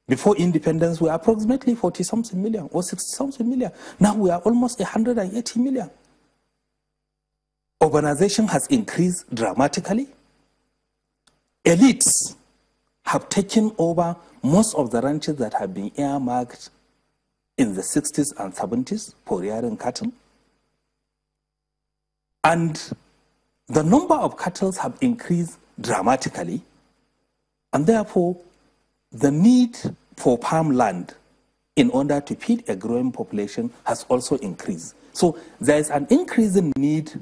Before independence, we were approximately 40-something million or 60-something million. Now we are almost 180 million. Urbanization has increased dramatically. Elites have taken over most of the ranches that have been earmarked in the 60s and 70s for rearing cattle. And the number of cattle have increased dramatically, and therefore the need for farmland in order to feed a growing population has also increased. So there is an increasing need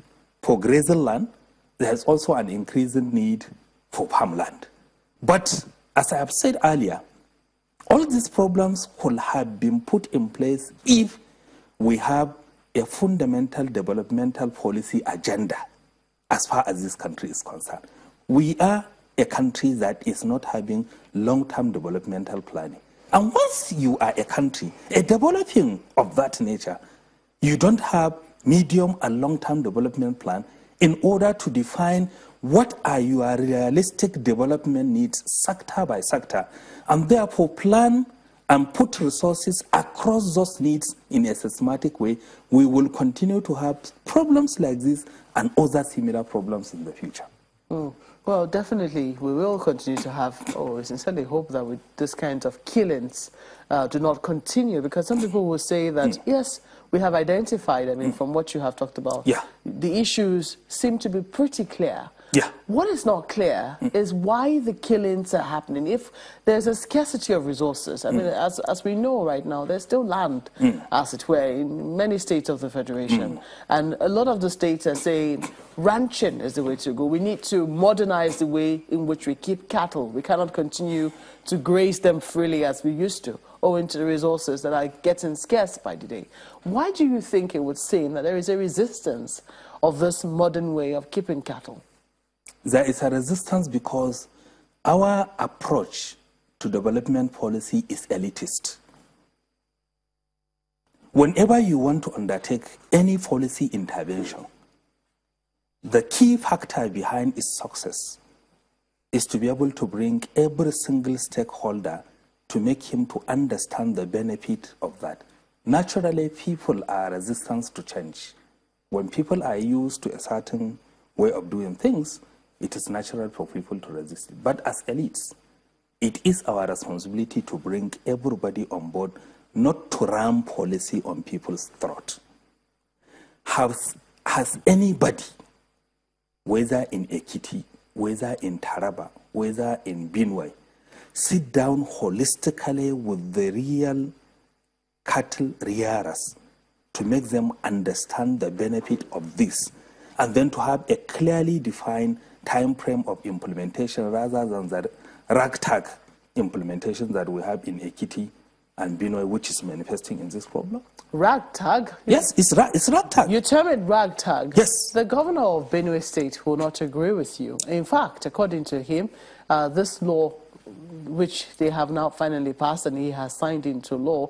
for grazing land. There is also an increasing need for farmland. But as I have said earlier, all these problems could have been put in place if we have a fundamental developmental policy agenda as far as this country is concerned. We are a country that is not having long-term developmental planning. And once you are a country, a developing of that nature, you don't have medium and long-term development plan in order to define what are your realistic development needs sector by sector, and therefore plan and put resources across those needs in a systematic way. We will continue to have problems like this and other similar problems in the future. Well, definitely, we will continue to have, we sincerely hope that with this kind of killings do not continue, because some people will say that, yes, we have identified, from what you have talked about, the issues seem to be pretty clear. What is not clear is why the killings are happening. If there's a scarcity of resources, as we know right now, there's still land, as it were, in many states of the Federation. And a lot of the states are saying ranching is the way to go. We need to modernize the way in which we keep cattle. We cannot continue to graze them freely as we used to, owing to the resources that are getting scarce by the day. Why do you think it would seem that there is a resistance of this modern way of keeping cattle? There is a resistance because our approach to development policy is elitist. Whenever you want to undertake any policy intervention, the key factor behind its success is to be able to bring every single stakeholder to make him to understand the benefit of that. Naturally, people are resistant to change. When people are used to a certain way of doing things, it is natural for people to resist it. But as elites, it is our responsibility to bring everybody on board, not to ram policy on people's throat. Has anybody, whether in Ekiti, whether in Taraba, whether in Benue, sit down holistically with the real cattle rearers to make them understand the benefit of this, and then to have a clearly defined time frame of implementation rather than the ragtag implementation that we have in Ekiti and Benue, which is manifesting in this problem? Ragtag? Yes, it's ragtag. You term it ragtag? Yes. The governor of Benue State will not agree with you. In fact, according to him, this law, which they have now finally passed and he has signed into law,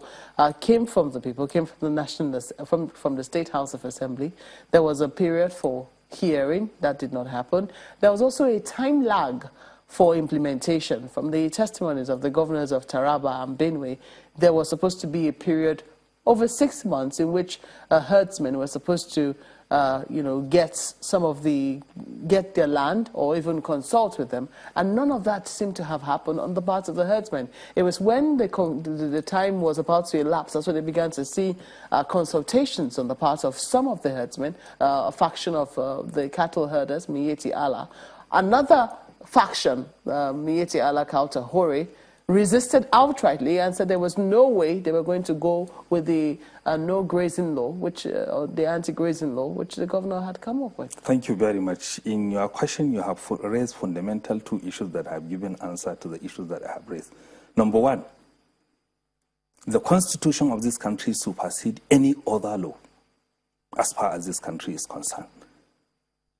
came from the people, came from the from the State House of Assembly. There was a period for hearing that did not happen. There was also a time lag for implementation. From the testimonies of the governors of Taraba and Benue, there was supposed to be a period over 6 months in which herdsmen were supposed to get their land or even consult with them, and none of that seemed to have happened on the part of the herdsmen. It was when the time was about to elapse, that's when they began to see consultations on the part of some of the herdsmen, a faction of the cattle herders, Mieti Allah. Another faction, Mieti Allah Kauta Hore, resisted outrightly and said there was no way they were going to go with the no grazing law, which or the anti-grazing law, which the governor had come up with. Thank you very much. In your question, you have raised fundamental two issues that I have given answer to the issues that I have raised. Number one, the constitution of this country supersedes any other law as far as this country is concerned.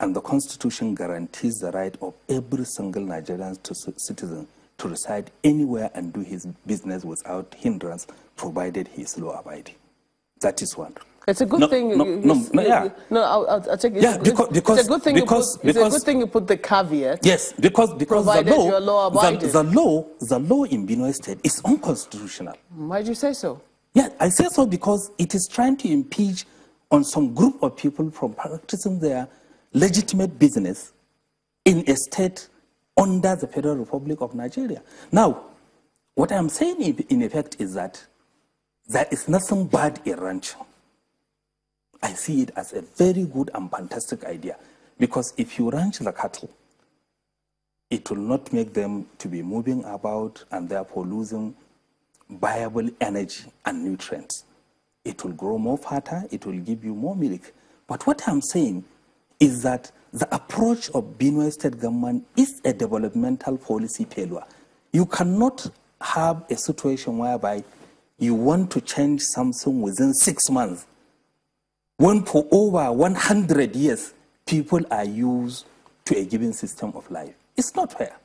And the constitution guarantees the right of every single Nigerian citizen to reside anywhere and do his business without hindrance, provided he is law-abiding. That is one. It's a good thing. I'll take it. Yeah, because it's a good thing. It's a good thing you put the caveat. Yes, because provided you're law-abiding. the law in Benue State is unconstitutional. Why do you say so? Yeah, I say so because it is trying to impinge on some group of people from practicing their legitimate business in a state under the Federal Republic of Nigeria. Now, what I'm saying in effect is that there is nothing bad in ranching. I see it as a very good and fantastic idea, because if you ranch the cattle, it will not make them to be moving about and therefore losing viable energy and nutrients. It will grow more fatter, it will give you more milk. But what I'm saying is that the approach of Benue State government is a developmental policy failure. You cannot have a situation whereby you want to change something within 6 months, when for over 100 years, people are used to a given system of life. It's not fair.